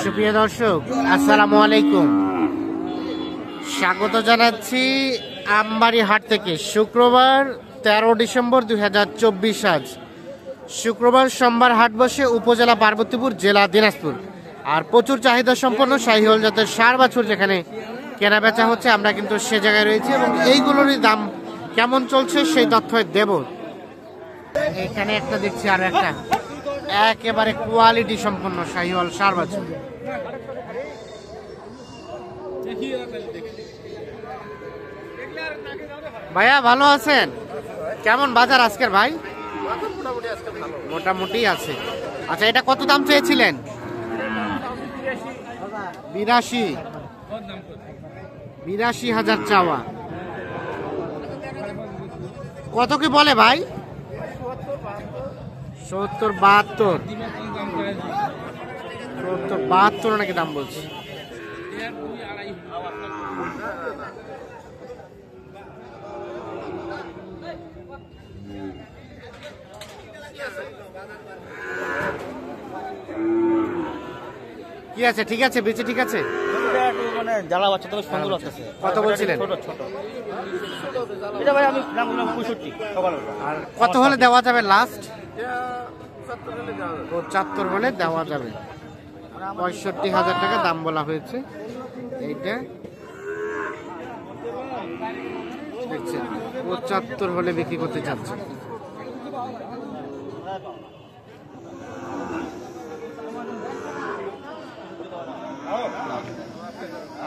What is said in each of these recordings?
সুপ্রিয় দর্শক, আসসালামু আলাইকুম। স্বাগত জানাচ্ছি আমবাড়ি হাট থেকে। শুক্রবার 13 ডিসেম্বর 2024। আজ শুক্রবার সোমবার হাট বসে উপজেলা পার্বতীপুর, জেলা দিনাজপুর। আর প্রচুর চাহিদা সম্পন্ন শাহিওয়াল জাতের ষাঁড় বাছুর যেখানে কেনা বেচা হচ্ছে, আমরা কিন্তু সে জায়গায় রয়েছি এবং এইগুলোরই দাম কেমন চলছে সেই তথ্য দেব। এখানে একটা দেখছি, আর একটা একেবারে কোয়ালিটি সম্পন্ন শাহিওয়াল ষাঁড় বাছুর। ভাইয়া ভালো আছেন? কেমন বাজার আজকের ভাই? মোটামুটি আছে। আচ্ছা, এটা কত দাম চেয়েছিলেন? 82,000 চাওয়া। কত কি বলে ভাই? 72 নাকি দাম বলছে। কি আছে? ঠিক আছে, বেঁচে ঠিক আছে। কত বলছিলেন? আর কত হলে দেওয়া যাবে লাস্ট? 75 হলে দেওয়া যাবে। 65,000 টাকা দাম বলা হয়েছে। এইটা দেখছেন 75 হলে বিক্রি করতে চাচ্ছে।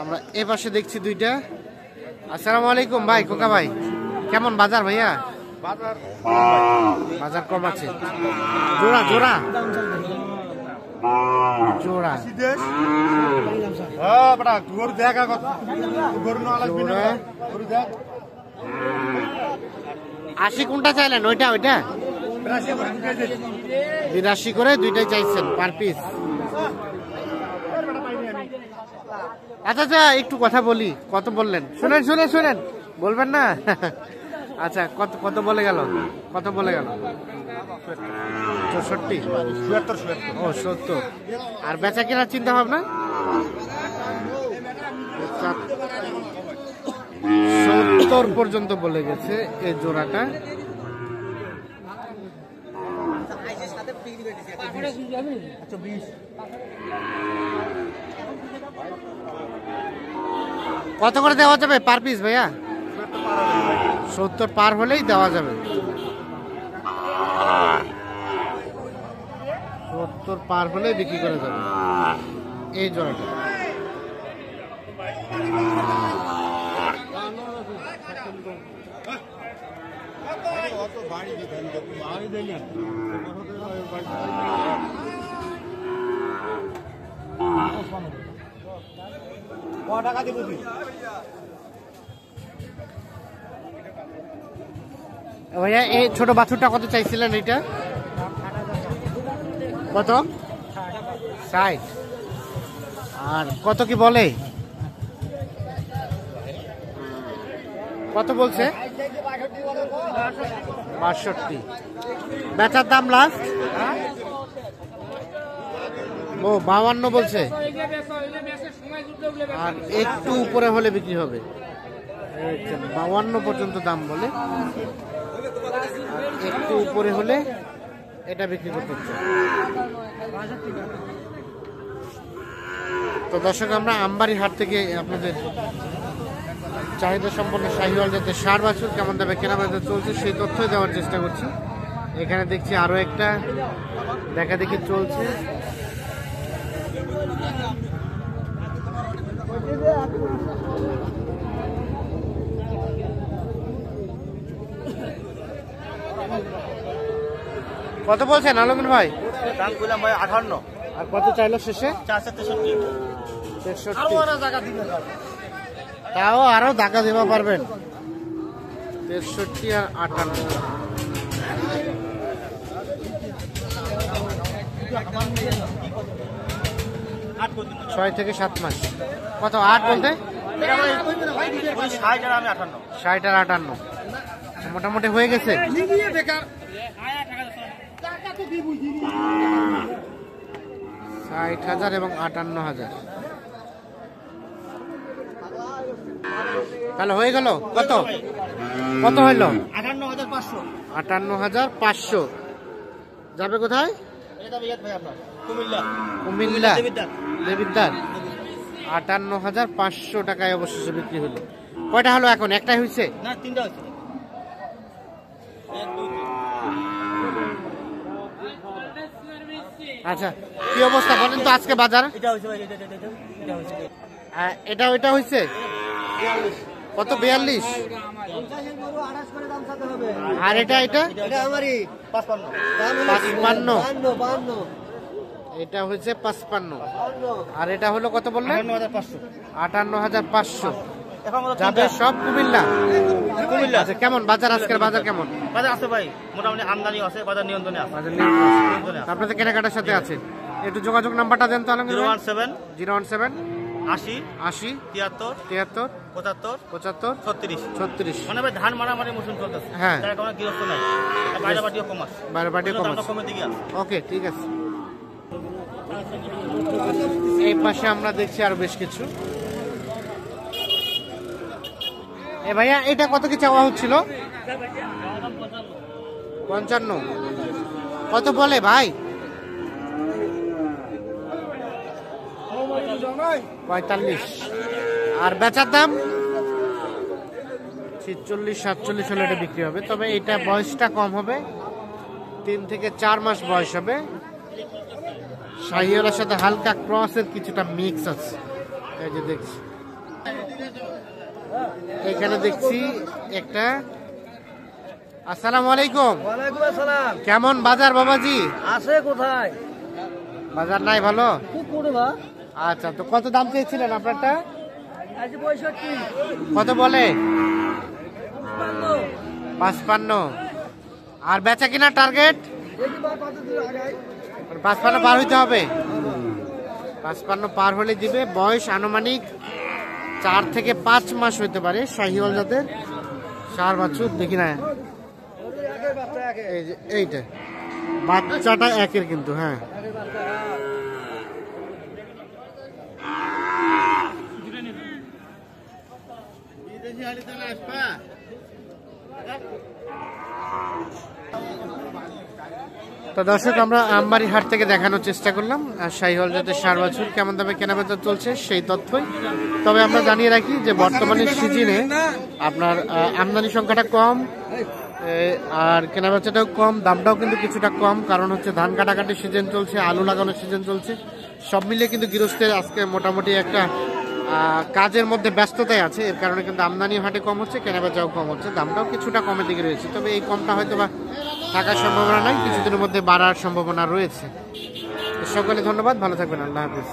আমরা এ পাশে দেখছি দুইটা। আসসালামু আলাইকুম ভাই, কোকা ভাই, কেমন বাজার ভাইয়া? বাজার কম আছে। জোড়া জোড়া জোড়া 80 কোনটা চাইলেন? ওইটা 82 করে দুইটাই চাইছেন পার পিস। আচ্ছা আচ্ছা, একটু কথা বলি। কত বললেন? শুনেন বলবেন না? আচ্ছা, কত বলে গেল? 64? ও 70। আর বেচা কেনার চিন্তা ভাবনা? 70 পর্যন্ত বলে গেছে এই জোড়াটা। কত করে দেওয়া যাবে পার পিস ভাইয়া? 70 পার হলেই দেওয়া যাবে। 70 পার হলে বিক্রি করে যাবে এই জোড়াটা। ভাইয়া এই ছোট বাছুরটা কত চাইছিলেন? এইটা কত? 60। আর কত কি বলে? কত বলছে? 62। বেচার দাম লাস্ট? ও 52 বলছে। আর একটু উপরে হলে বিক্রি হবে। 52 পর্যন্ত দাম বলে, একটু উপরে হলে এটা বিক্রি করতে হচ্ছে। তো দর্শক, আমরা আমবাড়ি হাট থেকে আপনাদের চাহিদা সম্পন্ন শাহিওয়াল জাতের ষাঁড় বাছুর কেমন দামে কেনা বেচা চলছে সেই তথ্যই দেওয়ার চেষ্টা করছি। এখানে দেখছি আরো একটা দেখা দেখি চলছে। কত বলছেন আলমিন ভাই? দাম বললাম ভাই 58। আর কত চাইলো শেষে? 63। তাও আরো টাকা দেওয়া পারবেন। 63 আর 58। 6 থেকে 7 মাস। কত 8 বলতে? 60 আর 58 মোটামুটি হয়ে গেছে। 60,000 এবং 58,000। তাহলে হয়ে গেল কত কত হইল? 58,500। 58,500। যাবে কোথায়? এটা বিয়াত ভাই আপনার কুমিল্লা। কুমিল্লা দেবিদ্দার। দেবিদ্দার। 58,500 টাকায় অবশেষে বিক্রি হলো। কয়টা হলো এখন? একটাই হয়েছে? না, তিনটা হয়েছে। আচ্ছা, কি অবস্থা বলেন তো আজকে বাজার? এটা হয়েছে ভাই, এটা হয়েছে। এটা ওইটা হয়েছে 42। কত? 42। 50 এর গরু 28 করে দাম চাতে হবে। আর এটা এটা আমারই 55। 55। 52। এটা হচ্ছে 55। আর এটা হলো কত বললেন? 58,500। 58,500। এখন আমাদের যাবে সব কুমিল্লা। কুমিল্লা। আচ্ছা, কেমন বাজার আজকের? বাজার কেমন? বাজার আছে ভাই, মোটামুটি আমদানি আছে, বাজার নিয়ন্ত্রণে আছে। বাজার নিয়ে আপনাদের কেনাকাটার সাথে আছে। একটু যোগাযোগ নাম্বারটা দেন তো আলমগীর ভাই। 017 017 80 80 73 73 75 75 36। 36। মানে ভাই ধান মারামারি মৌসুম চলতেছে। হ্যাঁ। তার কোনো গৃহস্থ নাই, বাইরে বাটিও কম আছে, বাইরে বাটিও কম আছে। দামটা কমের দিকে আছে। ওকে, ঠিক আছে। এই পাশে আমরা দেখছি আরো বেশ কিছু। এ ভাইয়া, এটা কত কি চাওয়া হচ্ছিল? 55। কত বলে ভাই? 45। আর বেচার দাম 46 47 হলে এটা বিক্রি হবে। তবে এটা বয়সটা কম হবে, 3 থেকে 4 মাস বয়স হবে। শাহিওয়ালের সাথে হালকা ক্রসের কিছুটা মিক্স আছে। এই যে দেখছি, এখানে দেখছি একটা। আসসালামু আলাইকুম। ওয়ালাইকুম আসসালাম। কেমন বাজার বাবাজি? আছে কোথায়? বাজার নাই ভালো? খুব করে বা। আচ্ছা, তো কত দাম চেয়েছিলেন আপনারটা? আজ 65। কত বলে? 55। আর বেচা কিনা টার্গেট? 55 পার হইতে হবে। 55 পার হলে দিবে। বয়স আনুমানিক 4 থেকে 5 মাস হইতে পারে। শাহিওয়াল জাতের সার বাছুর। দেখি না, এই যে এইটা বাচ্চাটা একের কিন্তু। হ্যাঁ, তো দর্শক, আমরা আমবাড়ি হাট থেকে দেখানোর চেষ্টা করলাম শাহিওয়াল জাতের ষাঁড় বাছুর কেমন দামে কেনাবেচা চলছে সেই তথ্যই। তবে আমরা জানিয়ে রাখি যে বর্তমানে সিজনে আপনার আমদানি সংখ্যাটা কম, আর কেনাবেচাটাও কম, দামটাও কিন্তু কিছুটা কম। কারণ হচ্ছে ধান কাটাকাটির সিজন চলছে, আলু লাগানোর সিজন চলছে। সব মিলিয়ে কিন্তু গৃহস্থের আজকে মোটামুটি একটা কাজের মধ্যে ব্যস্ততায় আছে। এর কারণে কিন্তু আমদানি হাটে কম হচ্ছে, কেনাবেচাও কম হচ্ছে, দামটাও কিছুটা কমের দিকে রয়েছে। তবে এই কমটা হয়তো বা থাকার সম্ভাবনা নাই, কিছুদিনের মধ্যে বাড়ার সম্ভাবনা রয়েছে। সকলে ধন্যবাদ, ভালো থাকবেন, আল্লাহ হাফিজ।